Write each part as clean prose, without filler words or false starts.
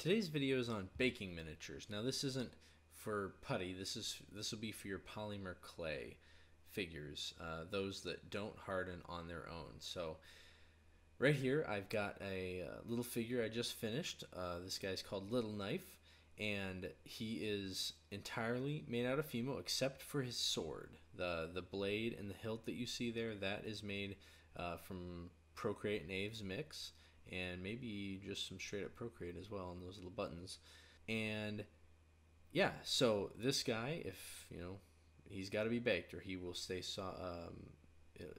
Today's video is on baking miniatures. Now this isn't for putty, this will be for your polymer clay figures, those that don't harden on their own. So right here I've got a little figure I just finished. This guy's called Little Knife, and he is entirely made out of FIMO except for his sword. The blade and the hilt that you see there, that is made from ProCreate and Aves mix, and maybe just some straight up ProCreate as well on those little buttons. And yeah, so this guy, if you know, he's got to be baked or he will stay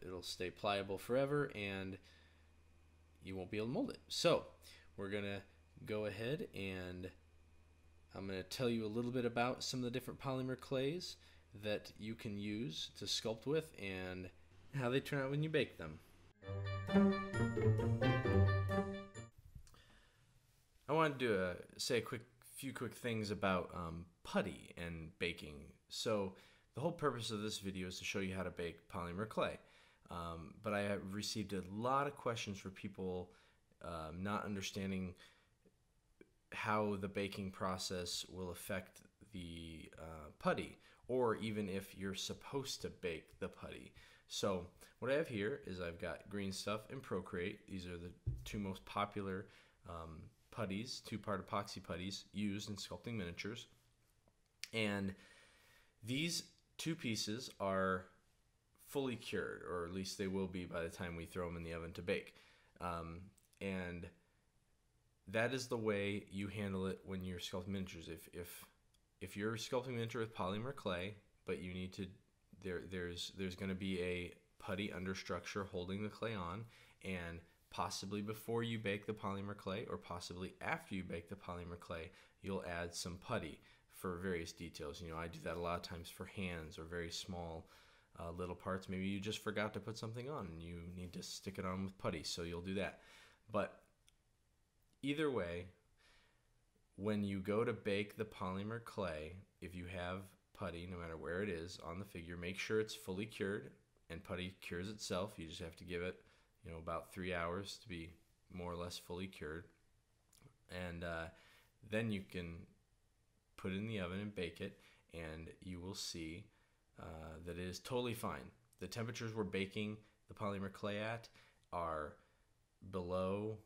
it'll stay pliable forever and you won't be able to mold it. So we're gonna go ahead and I'm gonna tell you a little bit about some of the different polymer clays that you can use to sculpt with and how they turn out when you bake them. I wanted to say a few quick things about putty and baking. So the whole purpose of this video is to show you how to bake polymer clay. But I have received a lot of questions for people not understanding how the baking process will affect the putty, or even if you're supposed to bake the putty. So what I have here is I've got Greenstuff and ProCreate. These are the two most popular putties, two-part epoxy putties used in sculpting miniatures. And these two pieces are fully cured, or at least they will be by the time we throw them in the oven to bake. And that is the way you handle it when you're sculpting miniatures. If you're sculpting miniature with polymer clay, but you need to, there's going to be a putty understructure holding the clay on, and possibly before you bake the polymer clay or possibly after you bake the polymer clay, you'll add some putty for various details. You know, I do that a lot of times for hands or very small little parts. Maybe you just forgot to put something on and you need to stick it on with putty, so you'll do that. But either way, when you go to bake the polymer clay, if you have putty, no matter where it is on the figure, make sure it's fully cured, and putty cures itself. You just have to give it, you know, about 3 hours to be more or less fully cured. And then you can put it in the oven and bake it, and you will see that it is totally fine. The temperatures we're baking the polymer clay at are below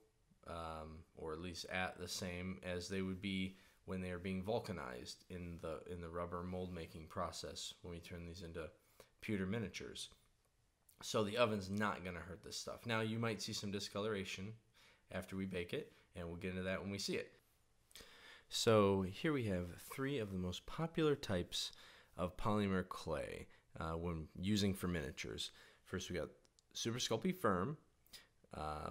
or at least at the same as they would be when they are being vulcanized in the rubber mold making process when we turn these into pewter miniatures. So the oven's not going to hurt this stuff. Now you might see some discoloration after we bake it, and we'll get into that when we see it. So here we have three of the most popular types of polymer clay when using for miniatures. First we got Super Sculpey Firm,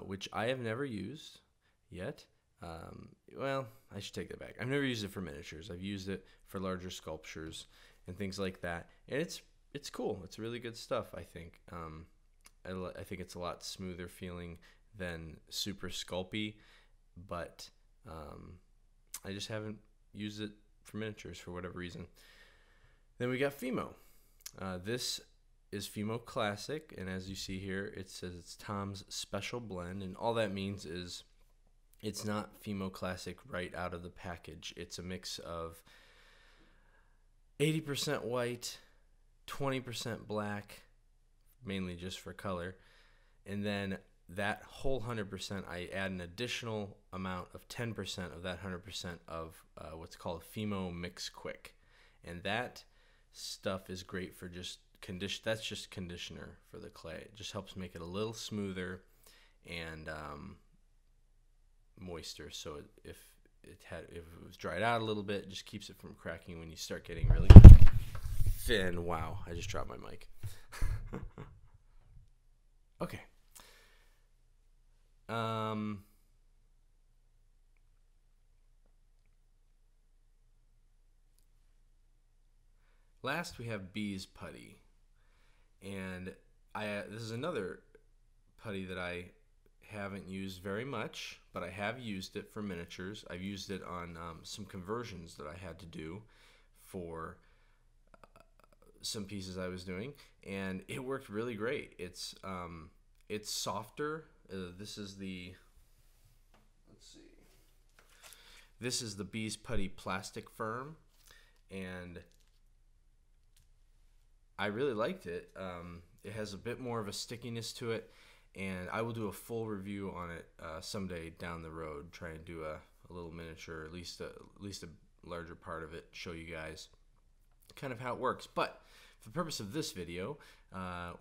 which I have never used yet. Well, I should take that back. I've never used it for miniatures. I've used it for larger sculptures and things like that, and it's cool. It's really good stuff, I think. I think it's a lot smoother feeling than Super Sculpey, but I just haven't used it for miniatures for whatever reason. Then we got FIMO. This is FIMO Classic, and as you see here, it says it's Tom's Special Blend, and all that means is it's not FIMO Classic right out of the package. It's a mix of 80% white, 20% black, mainly just for color, and then that whole 100%, I add an additional amount of 10% of that 100% of what's called FIMO Mix Quick, and that stuff is great for just that's just conditioner for the clay. It just helps make it a little smoother and moister, so if it was dried out a little bit, it just keeps it from cracking when you start getting really thin. Wow, I just dropped my mic. Okay. Last we have Bees Putty, and this is another putty that I haven't used very much, but I have used it for miniatures. I've used it on some conversions that I had to do for some pieces I was doing, and it worked really great. It's softer. This is the, let's see, This is the Bees Putty Plastic Firm, and I really liked it. It has a bit more of a stickiness to it, and I will do a full review on it someday down the road. Try and do a little miniature, at least a larger part of it, show you guys kind of how it works. But for the purpose of this video,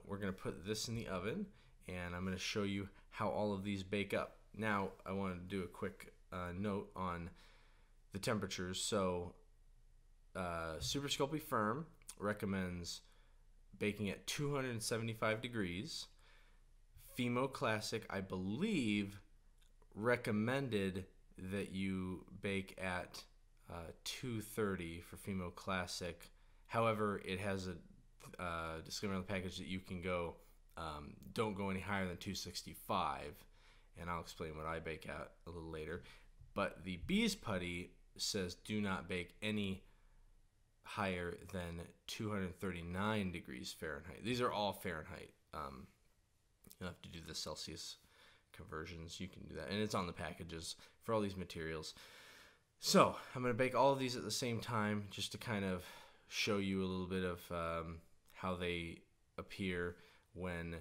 we're going to put this in the oven, and I'm going to show you how all of these bake up. Now, I want to do a quick note on the temperatures. So, Super Sculpey Firm recommends baking at 275 degrees. FIMO Classic, I believe, recommended that you bake at 230 for FIMO Classic. However, it has a disclaimer on the package that you can go, don't go any higher than 265, and I'll explain what I bake at a little later. But the Bees Putty says do not bake any higher than 239 degrees Fahrenheit. These are all Fahrenheit. You'll have to do the Celsius conversions. You can do that, and it's on the packages for all these materials. So I'm going to bake all of these at the same time, just to kind of show you a little bit of how they appear when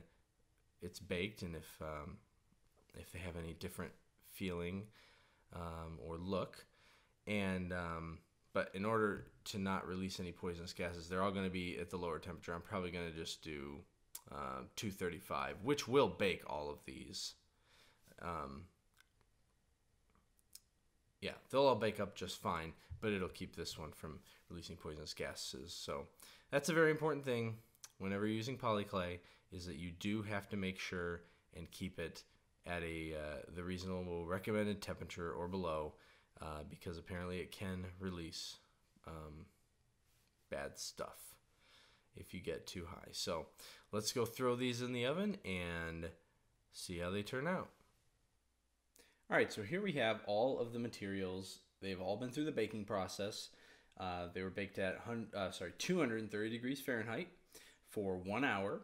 it's baked, and if they have any different feeling or look. And but in order to not release any poisonous gases, they're all going to be at the lower temperature. I'm probably going to just do 235, which will bake all of these. Yeah, they'll all bake up just fine, but it'll keep this one from releasing poisonous gases. So that's a very important thing whenever you're using polyclay, is that you do have to make sure and keep it at the reasonable recommended temperature or below, because apparently it can release bad stuff if you get too high. So let's go throw these in the oven and see how they turn out. All right, so here we have all of the materials. They've all been through the baking process. They were baked at 230 degrees Fahrenheit for 1 hour.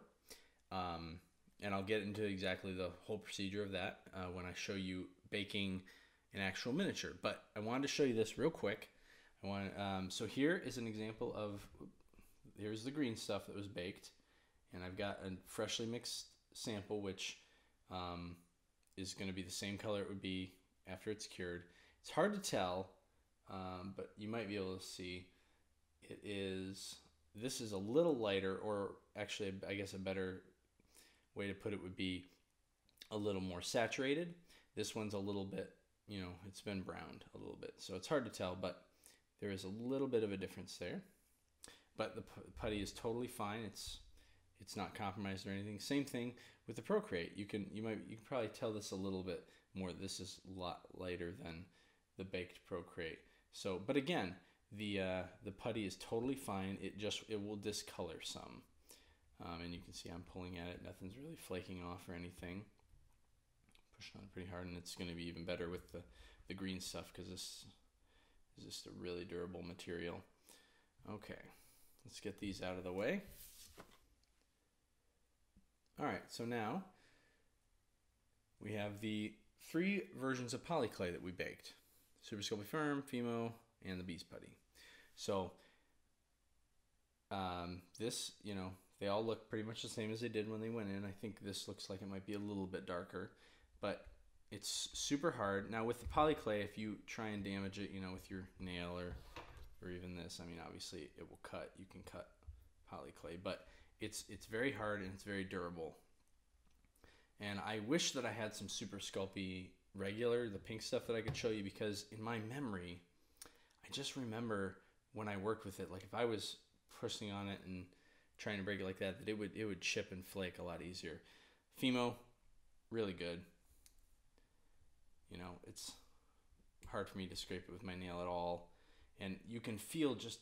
And I'll get into exactly the whole procedure of that when I show you baking an actual miniature. But I wanted to show you this real quick. So here is an example of, here's the green stuff that was baked. And I've got a freshly mixed sample, which is going to be the same color it would be after it's cured. It's hard to tell, but you might be able to see. This is a little lighter, or actually I guess a better way to put it would be a little more saturated. This one's a little bit, it's been browned a little bit. So it's hard to tell, but there is a little bit of a difference there. But the putty is totally fine. It's not compromised or anything. Same thing with the ProCreate. You can probably tell this a little bit more. This is a lot lighter than the baked ProCreate. So, but again, the putty is totally fine. It will discolor some, and you can see I'm pulling at it. Nothing's really flaking off or anything. Pushing on it pretty hard, and it's going to be even better with the green stuff, because this is just a really durable material. Okay, let's get these out of the way. All right, so now we have the 3 versions of polyclay that we baked: Super Sculpey Firm, FIMO, and the Bees Putty. So this, they all look pretty much the same as they did when they went in. I think this looks like it might be a little bit darker, but it's super hard. Now with the polyclay, if you try and damage it, with your nail or even this, I mean, obviously it will cut. You can cut polyclay, but it's very hard and it's very durable. And I wish that I had some Super Sculpey regular, the pink stuff, that I could show you, because in my memory, I just remember when I worked with it, like if I was pushing on it and trying to break it like that, it would chip and flake a lot easier. FIMO, really good. It's hard for me to scrape it with my nail at all, and you can feel just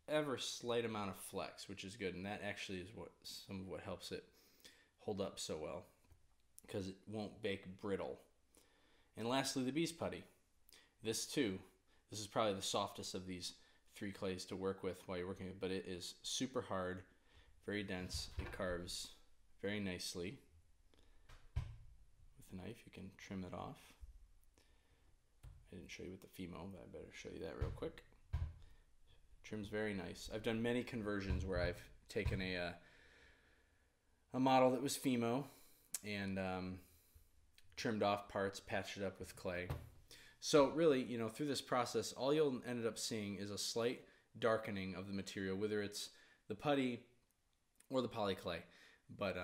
ever slight amount of flex, which is good, and that actually is some of what helps it hold up so well, because it won't bake brittle. And lastly, the Bees Putty. This is probably the softest of these 3 clays to work with while you're working with, but it is super hard, very dense. It carves very nicely. With a knife, you can trim it off. I didn't show you with the FIMO, but I better show you that real quick. Trim's very nice. I've done many conversions where I've taken a model that was FIMO and trimmed off parts, patched it up with clay. So really, you know, through this process, all you'll end up seeing is a slight darkening of the material, whether it's the putty or the poly clay. But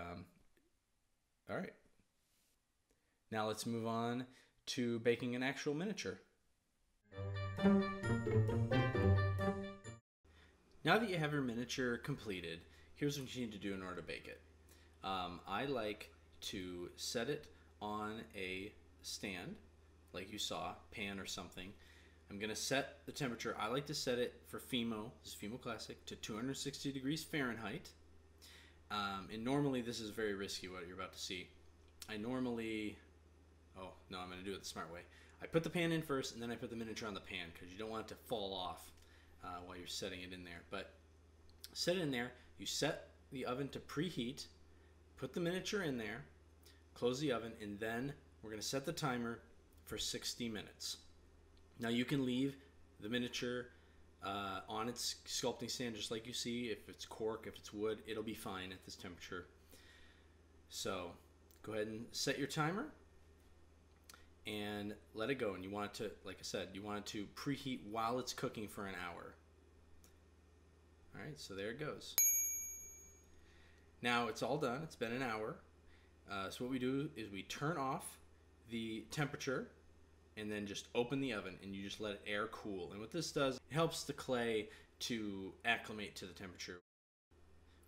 all right, now let's move on to baking an actual miniature. Now that you have your miniature completed, here's what you need to do in order to bake it. I like to set it on a stand, like you saw, pan or something. I'm going to set the temperature. I like to set it for FIMO, this is FIMO Classic, to 260 degrees Fahrenheit. And normally this is very risky, what you're about to see. I normally, oh no, I'm going to do it the smart way. I put the pan in first and then I put the miniature on the pan because you don't want it to fall off while you're setting it in there. But set it in there, you set the oven to preheat, put the miniature in there, close the oven, and then we're going to set the timer for 60 minutes. Now you can leave the miniature on its sculpting stand just like you see. If it's cork, if it's wood, it'll be fine at this temperature. So go ahead and set your timer and let it go. And you want it to, like I said, you want it to preheat while it's cooking for an hour. All right, so there it goes. Now it's all done. It's been an hour. So what we do is we turn off the temperature and then just open the oven and you just let it air cool. And what this does, it helps the clay to acclimate to the temperature.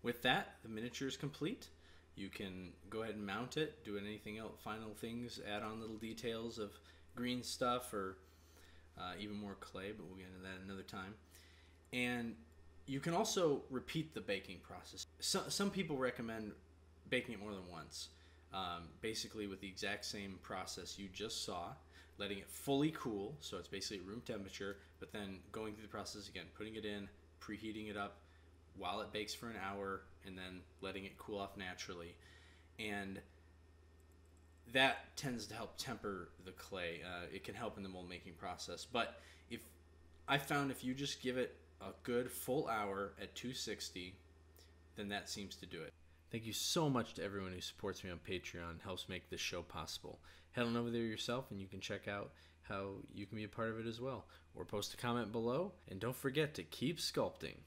With that, the miniature is complete. You can go ahead and mount it, do anything else, final things, add on little details of green stuff or even more clay, but we'll get into that another time. And you can also repeat the baking process. Some people recommend baking it more than once. Basically with the exact same process you just saw, letting it fully cool, so it's basically room temperature, but then going through the process again, putting it in, preheating it up while it bakes for an hour, and then letting it cool off naturally. And that tends to help temper the clay. It can help in the mold making process. But I found if you just give it a good full hour at 260, then that seems to do it. Thank you so much to everyone who supports me on Patreon, helps make this show possible. Head on over there yourself and you can check out how you can be a part of it as well. Or post a comment below, and don't forget to keep sculpting.